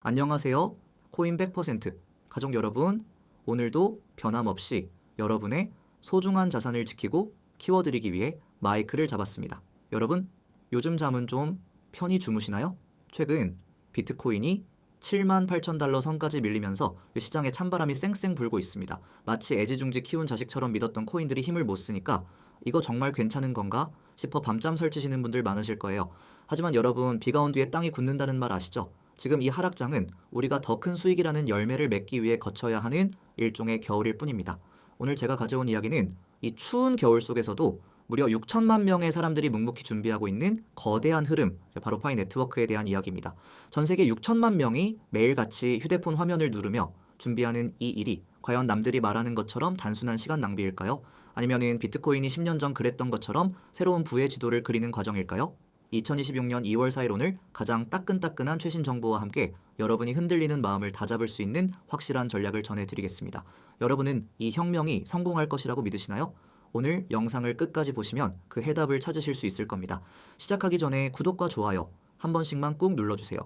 안녕하세요. 코인 100% 가족 여러분, 오늘도 변함없이 여러분의 소중한 자산을 지키고 키워드리기 위해 마이크를 잡았습니다. 여러분, 요즘 잠은 좀 편히 주무시나요? 최근 비트코인이 78,000달러 선까지 밀리면서 시장에 찬바람이 쌩쌩 불고 있습니다. 마치 애지중지 키운 자식처럼 믿었던 코인들이 힘을 못 쓰니까 이거 정말 괜찮은 건가 싶어 밤잠 설치시는 분들 많으실 거예요. 하지만 여러분, 비가 온 뒤에 땅이 굳는다는 말 아시죠? 지금 이 하락장은 우리가 더 큰 수익이라는 열매를 맺기 위해 거쳐야 하는 일종의 겨울일 뿐입니다. 오늘 제가 가져온 이야기는 이 추운 겨울 속에서도 무려 6천만 명의 사람들이 묵묵히 준비하고 있는 거대한 흐름, 바로 파이 네트워크에 대한 이야기입니다. 전 세계 6천만 명이 매일같이 휴대폰 화면을 누르며 준비하는 이 일이 과연 남들이 말하는 것처럼 단순한 시간 낭비일까요? 아니면은 비트코인이 10년 전 그랬던 것처럼 새로운 부의 지도를 그리는 과정일까요? 2026년 2월 4일 오늘 가장 따끈따끈한 최신 정보와 함께 여러분이 흔들리는 마음을 다잡을 수 있는 확실한 전략을 전해드리겠습니다. 여러분은 이 혁명이 성공할 것이라고 믿으시나요? 오늘 영상을 끝까지 보시면 그 해답을 찾으실 수 있을 겁니다. 시작하기 전에 구독과 좋아요 한 번씩만 꾹 눌러주세요.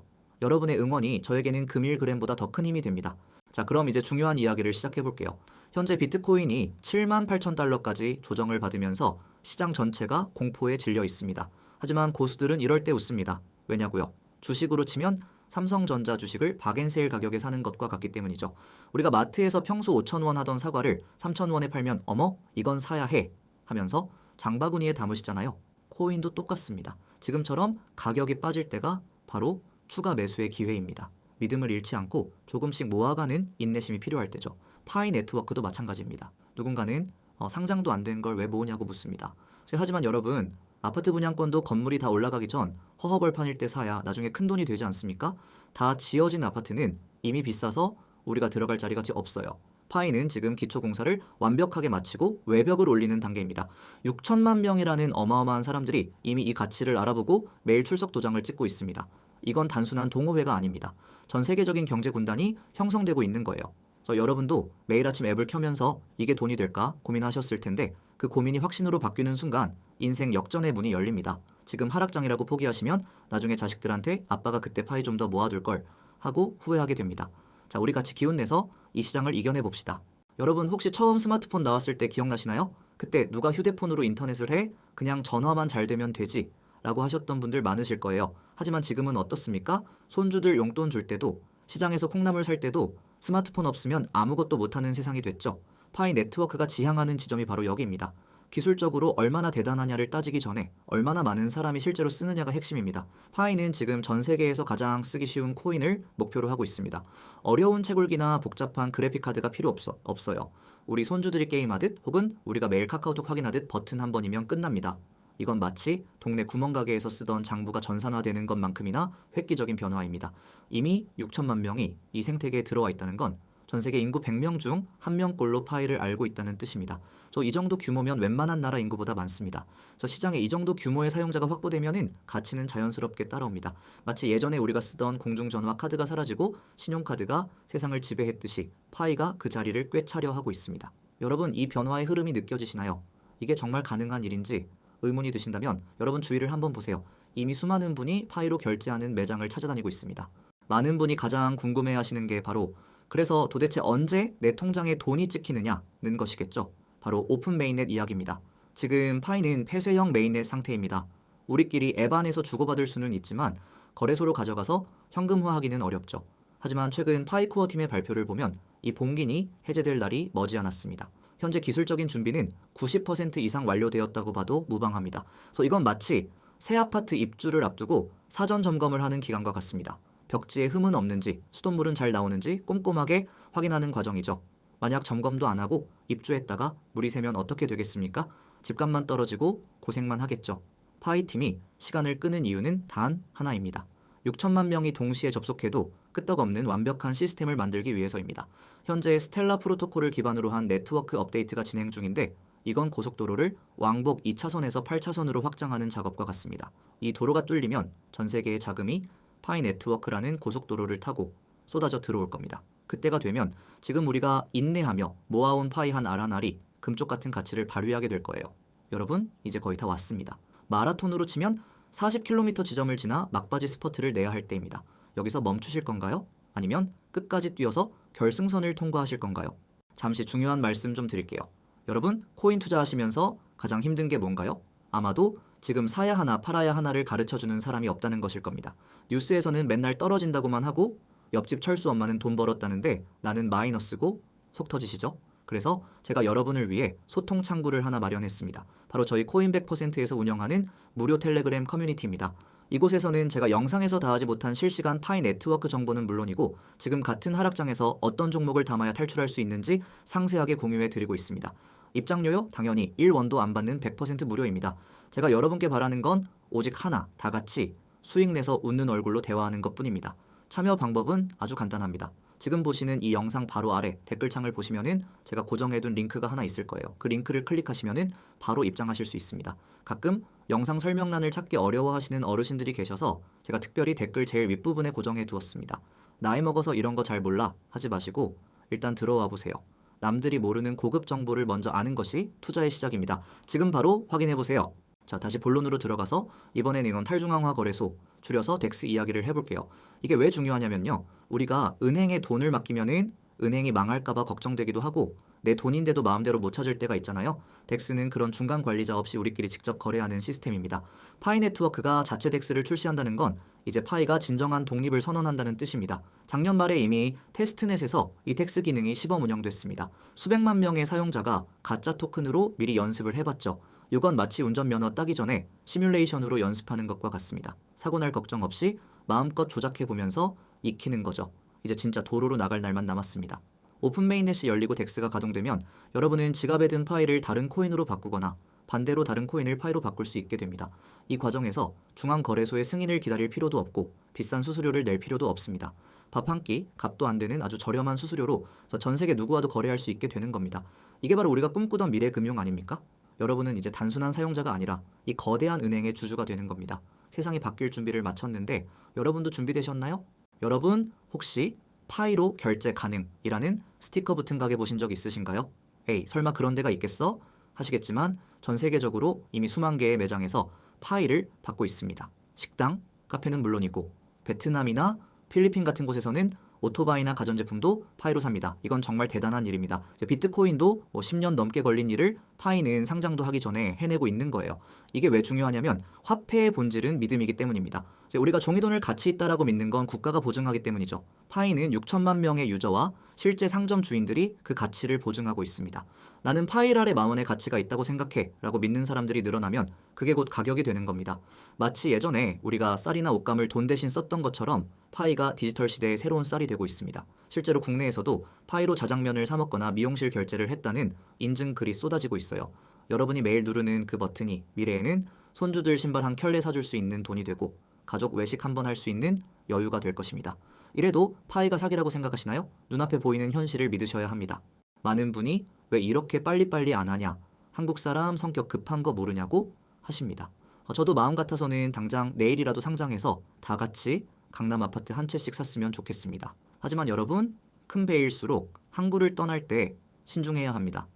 여러분의 응원이 저에게는 금일그램보다 더 큰 힘이 됩니다. 자, 그럼 이제 중요한 이야기를 시작해볼게요. 현재 비트코인이 78,000달러까지 조정을 받으면서 시장 전체가 공포에 질려 있습니다. 하지만 고수들은 이럴 때 웃습니다. 왜냐고요? 주식으로 치면 삼성전자 주식을 박앤세일 가격에 사는 것과 같기 때문이죠. 우리가 마트에서 평소 5,000원 하던 사과를 3,000원에 팔면 어머? 이건 사야 해 하면서 장바구니에 담으시잖아요. 코인도 똑같습니다. 지금처럼 가격이 빠질 때가 바로 추가 매수의 기회입니다. 믿음을 잃지 않고 조금씩 모아가는 인내심이 필요할 때죠. 파이 네트워크도 마찬가지입니다. 누군가는 상장도 안 된 걸 왜 모으냐고 묻습니다. 하지만 여러분, 아파트 분양권도 건물이 다 올라가기 전 허허벌판일 때 사야 나중에 큰돈이 되지 않습니까? 다 지어진 아파트는 이미 비싸서 우리가 들어갈 자리가 없어요. 파이는 지금 기초공사를 완벽하게 마치고 외벽을 올리는 단계입니다. 6천만 명이라는 어마어마한 사람들이 이미 이 가치를 알아보고 매일 출석 도장을 찍고 있습니다. 이건 단순한 동호회가 아닙니다. 전 세계적인 경제 군단이 형성되고 있는 거예요. 그래서 여러분도 매일 아침 앱을 켜면서 이게 돈이 될까 고민하셨을 텐데 그 고민이 확신으로 바뀌는 순간 인생 역전의 문이 열립니다. 지금 하락장이라고 포기하시면 나중에 자식들한테 아빠가 그때 파이 좀 더 모아둘 걸 하고 후회하게 됩니다. 자, 우리 같이 기운내서 이 시장을 이겨내 봅시다. 여러분, 혹시 처음 스마트폰 나왔을 때 기억나시나요? 그때 누가 휴대폰으로 인터넷을 해? 그냥 전화만 잘 되면 되지 라고 하셨던 분들 많으실 거예요. 하지만 지금은 어떻습니까? 손주들 용돈 줄 때도, 시장에서 콩나물 살 때도 스마트폰 없으면 아무것도 못하는 세상이 됐죠. 파이 네트워크가 지향하는 지점이 바로 여기입니다. 기술적으로 얼마나 대단하냐를 따지기 전에 얼마나 많은 사람이 실제로 쓰느냐가 핵심입니다. 파이는 지금 전 세계에서 가장 쓰기 쉬운 코인을 목표로 하고 있습니다. 어려운 채굴기나 복잡한 그래픽카드가 필요 없어요. 우리 손주들이 게임하듯 혹은 우리가 매일 카카오톡 확인하듯 버튼 한 번이면 끝납니다. 이건 마치 동네 구멍가게에서 쓰던 장부가 전산화되는 것만큼이나 획기적인 변화입니다. 이미 6천만 명이 이 생태계에 들어와 있다는 건 전 세계 인구 100명 중 1명꼴로 파이를 알고 있다는 뜻입니다. 이 정도 규모면 웬만한 나라 인구보다 많습니다. 시장에 이 정도 규모의 사용자가 확보되면은 가치는 자연스럽게 따라옵니다. 마치 예전에 우리가 쓰던 공중전화 카드가 사라지고 신용카드가 세상을 지배했듯이 파이가 그 자리를 꿰차려 하고 있습니다. 여러분, 이 변화의 흐름이 느껴지시나요? 이게 정말 가능한 일인지 의문이 드신다면 여러분 주위를 한번 보세요. 이미 수많은 분이 파이로 결제하는 매장을 찾아다니고 있습니다. 많은 분이 가장 궁금해하시는 게 바로 그래서 도대체 언제 내 통장에 돈이 찍히느냐는 것이겠죠. 바로 오픈 메인넷 이야기입니다. 지금 파이는 폐쇄형 메인넷 상태입니다. 우리끼리 앱 안에서 주고받을 수는 있지만 거래소로 가져가서 현금화하기는 어렵죠. 하지만 최근 파이코어 팀의 발표를 보면 이 봉긴이 해제될 날이 머지않았습니다. 현재 기술적인 준비는 90% 이상 완료되었다고 봐도 무방합니다. 이건 마치 새 아파트 입주를 앞두고 사전 점검을 하는 기간과 같습니다. 벽지에 흠은 없는지, 수돗물은 잘 나오는지 꼼꼼하게 확인하는 과정이죠. 만약 점검도 안 하고 입주했다가 물이 새면 어떻게 되겠습니까? 집값만 떨어지고 고생만 하겠죠. 파이팀이 시간을 끄는 이유는 단 하나입니다. 6천만 명이 동시에 접속해도 끄떡없는 완벽한 시스템을 만들기 위해서입니다. 현재 스텔라 프로토콜을 기반으로 한 네트워크 업데이트가 진행 중인데 이건 고속도로를 왕복 2차선에서 8차선으로 확장하는 작업과 같습니다. 이 도로가 뚫리면 전 세계의 자금이 파이 네트워크라는 고속도로를 타고 쏟아져 들어올 겁니다. 그때가 되면 지금 우리가 인내하며 모아온 파이 한 알 한 알이 금쪽 같은 가치를 발휘하게 될 거예요. 여러분, 이제 거의 다 왔습니다. 마라톤으로 치면 40km 지점을 지나 막바지 스퍼트를 내야 할 때입니다. 여기서 멈추실 건가요? 아니면 끝까지 뛰어서 결승선을 통과하실 건가요? 잠시 중요한 말씀 좀 드릴게요. 여러분, 코인 투자하시면서 가장 힘든 게 뭔가요? 아마도 지금 사야 하나 팔아야 하나를 가르쳐주는 사람이 없다는 것일 겁니다. 뉴스에서는 맨날 떨어진다고만 하고 옆집 철수 엄마는 돈 벌었다는데 나는 마이너스고, 속 터지시죠? 그래서 제가 여러분을 위해 소통 창구를 하나 마련했습니다. 바로 저희 코인 100%에서 운영하는 무료 텔레그램 커뮤니티입니다. 이곳에서는 제가 영상에서 다하지 못한 실시간 파이 네트워크 정보는 물론이고 지금 같은 하락장에서 어떤 종목을 담아야 탈출할 수 있는지 상세하게 공유해 드리고 있습니다. 입장료요? 당연히 1원도 안 받는 100% 무료입니다. 제가 여러분께 바라는 건 오직 하나, 다 같이 수익 내서 웃는 얼굴로 대화하는 것뿐입니다. 참여 방법은 아주 간단합니다. 지금 보시는 이 영상 바로 아래 댓글창을 보시면은 제가 고정해둔 링크가 하나 있을 거예요. 그 링크를 클릭하시면은 바로 입장하실 수 있습니다. 가끔 영상 설명란을 찾기 어려워하시는 어르신들이 계셔서 제가 특별히 댓글 제일 윗부분에 고정해 두었습니다. 나이 먹어서 이런 거 잘 몰라 하지 마시고 일단 들어와 보세요. 남들이 모르는 고급 정보를 먼저 아는 것이 투자의 시작입니다. 지금 바로 확인해 보세요. 자, 다시 본론으로 들어가서 이번에는 이건 탈중앙화 거래소, 줄여서 덱스 이야기를 해볼게요. 이게 왜 중요하냐면요. 우리가 은행에 돈을 맡기면은 은행이 망할까봐 걱정되기도 하고 내 돈인데도 마음대로 못 찾을 때가 있잖아요. 덱스는 그런 중간 관리자 없이 우리끼리 직접 거래하는 시스템입니다. 파이 네트워크가 자체 덱스를 출시한다는 건 이제 파이가 진정한 독립을 선언한다는 뜻입니다. 작년 말에 이미 테스트넷에서 이 덱스 기능이 시범 운영됐습니다. 수백만 명의 사용자가 가짜 토큰으로 미리 연습을 해봤죠. 이건 마치 운전면허 따기 전에 시뮬레이션으로 연습하는 것과 같습니다. 사고 날 걱정 없이 마음껏 조작해보면서 익히는 거죠. 이제 진짜 도로로 나갈 날만 남았습니다. 오픈 메인넷이 열리고 덱스가 가동되면 여러분은 지갑에 든 파이를 다른 코인으로 바꾸거나 반대로 다른 코인을 파이로 바꿀 수 있게 됩니다. 이 과정에서 중앙거래소의 승인을 기다릴 필요도 없고 비싼 수수료를 낼 필요도 없습니다. 밥 한 끼 값도 안 되는 아주 저렴한 수수료로 전 세계 누구와도 거래할 수 있게 되는 겁니다. 이게 바로 우리가 꿈꾸던 미래 금융 아닙니까? 여러분은 이제 단순한 사용자가 아니라 이 거대한 은행의 주주가 되는 겁니다. 세상이 바뀔 준비를 마쳤는데 여러분도 준비되셨나요? 여러분 혹시 파이로 결제 가능이라는 스티커 붙은 가게 보신 적 있으신가요? 에이, 설마 그런 데가 있겠어? 하시겠지만 전 세계적으로 이미 수만 개의 매장에서 파이를 받고 있습니다. 식당, 카페는 물론이고 베트남이나 필리핀 같은 곳에서는 오토바이나 가전제품도 파이로 삽니다. 이건 정말 대단한 일입니다. 비트코인도 10년 넘게 걸린 일을 파이는 상장도 하기 전에 해내고 있는 거예요. 이게 왜 중요하냐면 화폐의 본질은 믿음이기 때문입니다. 우리가 종이돈을 가치 있다라고 믿는 건 국가가 보증하기 때문이죠. 파이는 6천만 명의 유저와 실제 상점 주인들이 그 가치를 보증하고 있습니다. 나는 파이랄의 만원의 가치가 있다고 생각해 라고 믿는 사람들이 늘어나면 그게 곧 가격이 되는 겁니다. 마치 예전에 우리가 쌀이나 옷감을 돈 대신 썼던 것처럼 파이가 디지털 시대의 새로운 쌀이 되고 있습니다. 실제로 국내에서도 파이로 자장면을 사 먹거나 미용실 결제를 했다는 인증글이 쏟아지고 있어요. 여러분이 매일 누르는 그 버튼이 미래에는 손주들 신발 한 켤레 사줄 수 있는 돈이 되고 가족 외식 한번 할 수 있는 여유가 될 것입니다. 이래도 파이가 사기라고 생각하시나요? 눈앞에 보이는 현실을 믿으셔야 합니다. 많은 분이 왜 이렇게 빨리빨리 안 하냐? 한국 사람 성격 급한 거 모르냐고 하십니다. 저도 마음 같아서는 당장 내일이라도 상장해서 다 같이 강남 아파트 한 채씩 샀으면 좋겠습니다. 하지만 여러분, 큰 배일수록 항구를 떠날 때 신중해야 합니다.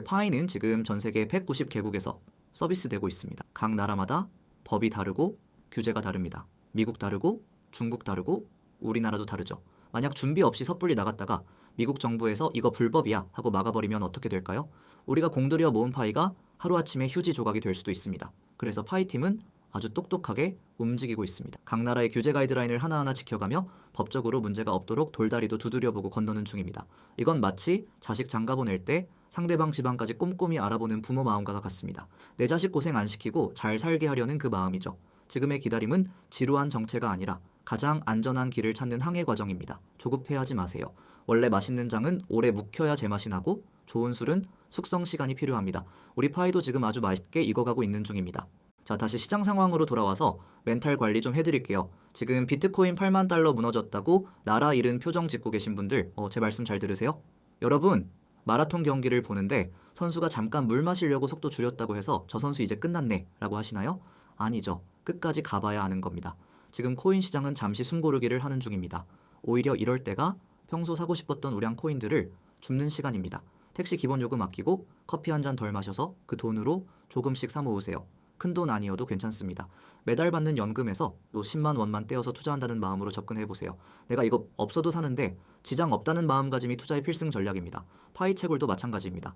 파이는 지금 전 세계 190개국에서 서비스되고 있습니다. 각 나라마다 법이 다르고 규제가 다릅니다. 미국 다르고 중국 다르고 우리나라도 다르죠. 만약 준비 없이 섣불리 나갔다가 미국 정부에서 이거 불법이야 하고 막아버리면 어떻게 될까요? 우리가 공들여 모은 파이가 하루아침에 휴지 조각이 될 수도 있습니다. 그래서 파이팀은 아주 똑똑하게 움직이고 있습니다. 각 나라의 규제 가이드라인을 하나하나 지켜가며 법적으로 문제가 없도록 돌다리도 두드려보고 건너는 중입니다. 이건 마치 자식 장가 보낼 때 상대방 집안까지 꼼꼼히 알아보는 부모 마음과 같습니다. 내 자식 고생 안 시키고 잘 살게 하려는 그 마음이죠. 지금의 기다림은 지루한 정체가 아니라 가장 안전한 길을 찾는 항해 과정입니다. 조급해하지 마세요. 원래 맛있는 장은 오래 묵혀야 제맛이 나고 좋은 술은 숙성 시간이 필요합니다. 우리 파이도 지금 아주 맛있게 익어가고 있는 중입니다. 자, 다시 시장 상황으로 돌아와서 멘탈 관리 좀 해드릴게요. 지금 비트코인 8만 달러 무너졌다고 나라 잃은 표정 짓고 계신 분들 제 말씀 잘 들으세요. 여러분, 마라톤 경기를 보는데 선수가 잠깐 물 마시려고 속도 줄였다고 해서 저 선수 이제 끝났네 라고 하시나요? 아니죠. 끝까지 가봐야 아는 겁니다. 지금 코인 시장은 잠시 숨고르기를 하는 중입니다. 오히려 이럴 때가 평소 사고 싶었던 우량 코인들을 줍는 시간입니다. 택시 기본 요금 아끼고 커피 한 잔 덜 마셔서 그 돈으로 조금씩 사 모으세요. 큰돈 아니어도 괜찮습니다. 매달 받는 연금에서 또 10만 원만 떼어서 투자한다는 마음으로 접근해보세요. 내가 이거 없어도 사는데 지장 없다는 마음가짐이 투자의 필승 전략입니다. 파이채굴도 마찬가지입니다.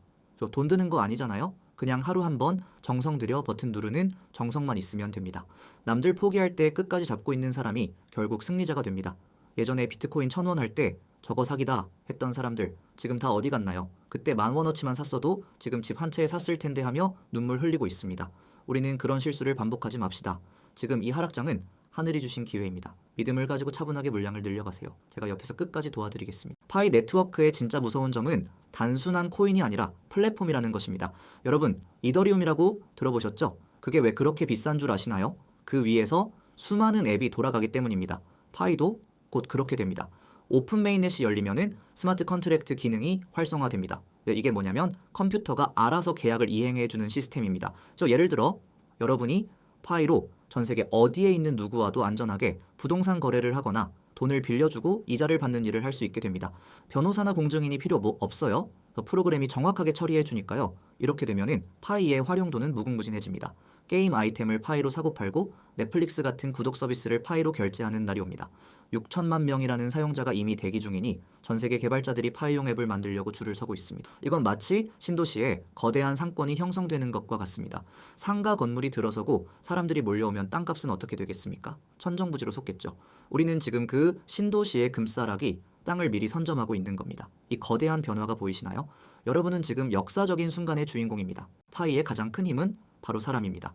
돈 드는 거 아니잖아요? 그냥 하루 한 번 정성 들여 버튼 누르는 정성만 있으면 됩니다. 남들 포기할 때 끝까지 잡고 있는 사람이 결국 승리자가 됩니다. 예전에 비트코인 1000원 할 때 저거 사기다 했던 사람들 지금 다 어디 갔나요? 그때 10,000원어치만 샀어도 지금 집 한 채 샀을 텐데 하며 눈물 흘리고 있습니다. 우리는 그런 실수를 반복하지 맙시다. 지금 이 하락장은 하늘이 주신 기회입니다. 믿음을 가지고 차분하게 물량을 늘려가세요. 제가 옆에서 끝까지 도와드리겠습니다. 파이 네트워크의 진짜 무서운 점은 단순한 코인이 아니라 플랫폼이라는 것입니다. 여러분, 이더리움이라고 들어보셨죠? 그게 왜 그렇게 비싼 줄 아시나요? 그 위에서 수많은 앱이 돌아가기 때문입니다. 파이도 곧 그렇게 됩니다. 오픈 메인넷이 열리면은 스마트 컨트랙트 기능이 활성화됩니다. 이게 뭐냐면 컴퓨터가 알아서 계약을 이행해주는 시스템입니다. 예를 들어 여러분이 파이로 전 세계 어디에 있는 누구와도 안전하게 부동산 거래를 하거나 돈을 빌려주고 이자를 받는 일을 할 수 있게 됩니다. 변호사나 공증인이 필요 없어요. 프로그램이 정확하게 처리해 주니까요. 이렇게 되면은 파이의 활용도는 무궁무진해집니다. 게임 아이템을 파이로 사고팔고 넷플릭스 같은 구독 서비스를 파이로 결제하는 날이 옵니다. 6천만 명이라는 사용자가 이미 대기 중이니 전 세계 개발자들이 파이용 앱을 만들려고 줄을 서고 있습니다. 이건 마치 신도시에 거대한 상권이 형성되는 것과 같습니다. 상가 건물이 들어서고 사람들이 몰려오면 땅값은 어떻게 되겠습니까? 천정부지로 솟겠죠. 우리는 지금 그 신도시의 금싸라기 땅을 미리 선점하고 있는 겁니다. 이 거대한 변화가 보이시나요? 여러분은 지금 역사적인 순간의 주인공입니다. 파이의 가장 큰 힘은 바로 사람입니다.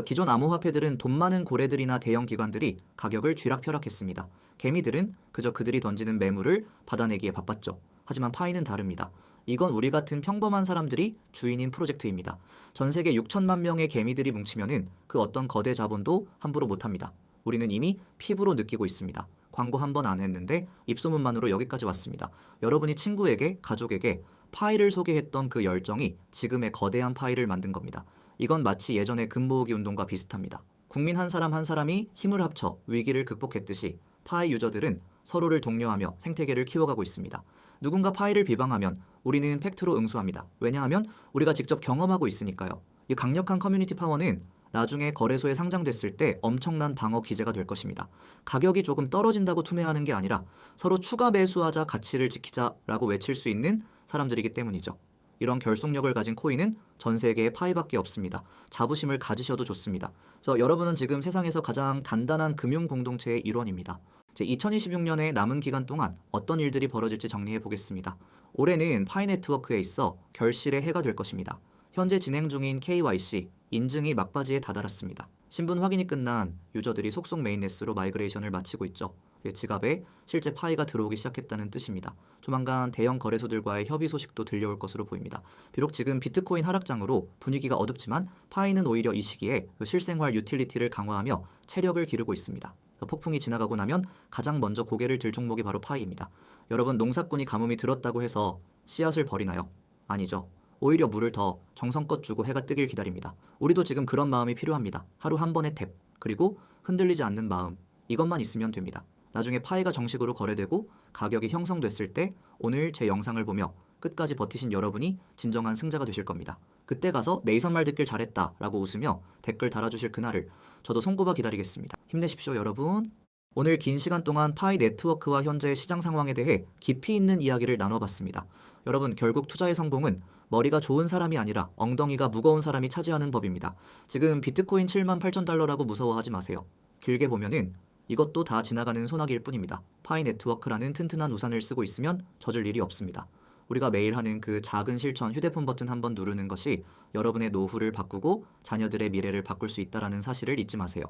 기존 암호화폐들은 돈 많은 고래들이나 대형 기관들이 가격을 쥐락펴락했습니다. 개미들은 그저 그들이 던지는 매물을 받아내기에 바빴죠. 하지만 파이는 다릅니다. 이건 우리 같은 평범한 사람들이 주인인 프로젝트입니다. 전 세계 6천만 명의 개미들이 뭉치면은 그 어떤 거대 자본도 함부로 못합니다. 우리는 이미 피부로 느끼고 있습니다. 광고 한 번 안 했는데 입소문만으로 여기까지 왔습니다. 여러분이 친구에게, 가족에게 파이를 소개했던 그 열정이 지금의 거대한 파이를 만든 겁니다. 이건 마치 예전의 금모으기 운동과 비슷합니다. 국민 한 사람 한 사람이 힘을 합쳐 위기를 극복했듯이 파이 유저들은 서로를 독려하며 생태계를 키워가고 있습니다. 누군가 파이를 비방하면 우리는 팩트로 응수합니다. 왜냐하면 우리가 직접 경험하고 있으니까요. 이 강력한 커뮤니티 파워는 나중에 거래소에 상장됐을 때 엄청난 방어 기제가 될 것입니다. 가격이 조금 떨어진다고 투매하는 게 아니라 서로 추가 매수하자, 가치를 지키자라고 외칠 수 있는 사람들이기 때문이죠. 이런 결속력을 가진 코인은 전 세계에 파이밖에 없습니다. 자부심을 가지셔도 좋습니다. 그래서 여러분은 지금 세상에서 가장 단단한 금융 공동체의 일원입니다. 2026년의 남은 기간 동안 어떤 일들이 벌어질지 정리해 보겠습니다. 올해는 파이 네트워크에 있어 결실의 해가 될 것입니다. 현재 진행 중인 KYC, 인증이 막바지에 다다랐습니다. 신분 확인이 끝난 유저들이 속속 메인넷으로 마이그레이션을 마치고 있죠. 지갑에 실제 파이가 들어오기 시작했다는 뜻입니다. 조만간 대형 거래소들과의 협의 소식도 들려올 것으로 보입니다. 비록 지금 비트코인 하락장으로 분위기가 어둡지만 파이는 오히려 이 시기에 실생활 유틸리티를 강화하며 체력을 기르고 있습니다. 폭풍이 지나가고 나면 가장 먼저 고개를 들 종목이 바로 파이입니다. 여러분, 농사꾼이 가뭄이 들었다고 해서 씨앗을 버리나요? 아니죠. 오히려 물을 더 정성껏 주고 해가 뜨길 기다립니다. 우리도 지금 그런 마음이 필요합니다. 하루 한 번의 탭, 그리고 흔들리지 않는 마음, 이것만 있으면 됩니다. 나중에 파이가 정식으로 거래되고 가격이 형성됐을 때 오늘 제 영상을 보며 끝까지 버티신 여러분이 진정한 승자가 되실 겁니다. 그때 가서 네이선 말 듣길 잘했다 라고 웃으며 댓글 달아주실 그날을 저도 손꼽아 기다리겠습니다. 힘내십시오, 여러분. 오늘 긴 시간 동안 파이 네트워크와 현재의 시장 상황에 대해 깊이 있는 이야기를 나눠봤습니다. 여러분, 결국 투자의 성공은 머리가 좋은 사람이 아니라 엉덩이가 무거운 사람이 차지하는 법입니다. 지금 비트코인 78,000달러라고 무서워하지 마세요. 길게 보면은 이것도 다 지나가는 소나기일 뿐입니다. 파이 네트워크라는 튼튼한 우산을 쓰고 있으면 젖을 일이 없습니다. 우리가 매일 하는 그 작은 실천, 휴대폰 버튼 한번 누르는 것이 여러분의 노후를 바꾸고 자녀들의 미래를 바꿀 수 있다는 사실을 잊지 마세요.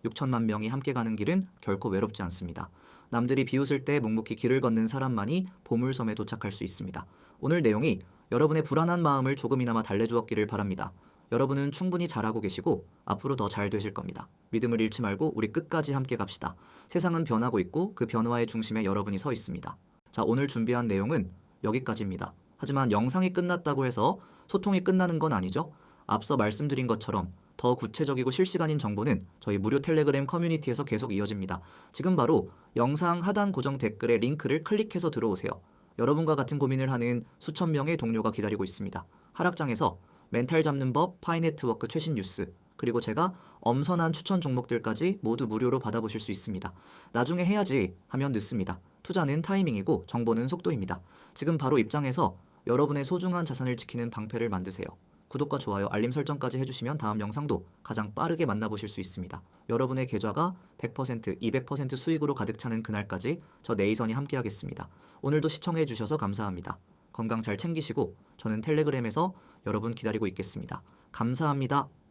6천만 명이 함께 가는 길은 결코 외롭지 않습니다. 남들이 비웃을 때 묵묵히 길을 걷는 사람만이 보물섬에 도착할 수 있습니다. 오늘 내용이 여러분의 불안한 마음을 조금이나마 달래주었기를 바랍니다. 여러분은 충분히 잘하고 계시고 앞으로 더 잘 되실 겁니다. 믿음을 잃지 말고 우리 끝까지 함께 갑시다. 세상은 변하고 있고 그 변화의 중심에 여러분이 서 있습니다. 자, 오늘 준비한 내용은 여기까지입니다. 하지만 영상이 끝났다고 해서 소통이 끝나는 건 아니죠. 앞서 말씀드린 것처럼 더 구체적이고 실시간인 정보는 저희 무료 텔레그램 커뮤니티에서 계속 이어집니다. 지금 바로 영상 하단 고정 댓글에 링크를 클릭해서 들어오세요. 여러분과 같은 고민을 하는 수천 명의 동료가 기다리고 있습니다. 하락장에서 멘탈 잡는 법, 파이 네트워크 최신 뉴스, 그리고 제가 엄선한 추천 종목들까지 모두 무료로 받아보실 수 있습니다. 나중에 해야지 하면 늦습니다. 투자는 타이밍이고 정보는 속도입니다. 지금 바로 입장해서 여러분의 소중한 자산을 지키는 방패를 만드세요. 구독과 좋아요, 알림 설정까지 해주시면 다음 영상도 가장 빠르게 만나보실 수 있습니다. 여러분의 계좌가 100%, 200% 수익으로 가득 차는 그날까지 저 네이선이 함께하겠습니다. 오늘도 시청해주셔서 감사합니다. 건강 잘 챙기시고 저는 텔레그램에서 여러분 기다리고 있겠습니다. 감사합니다.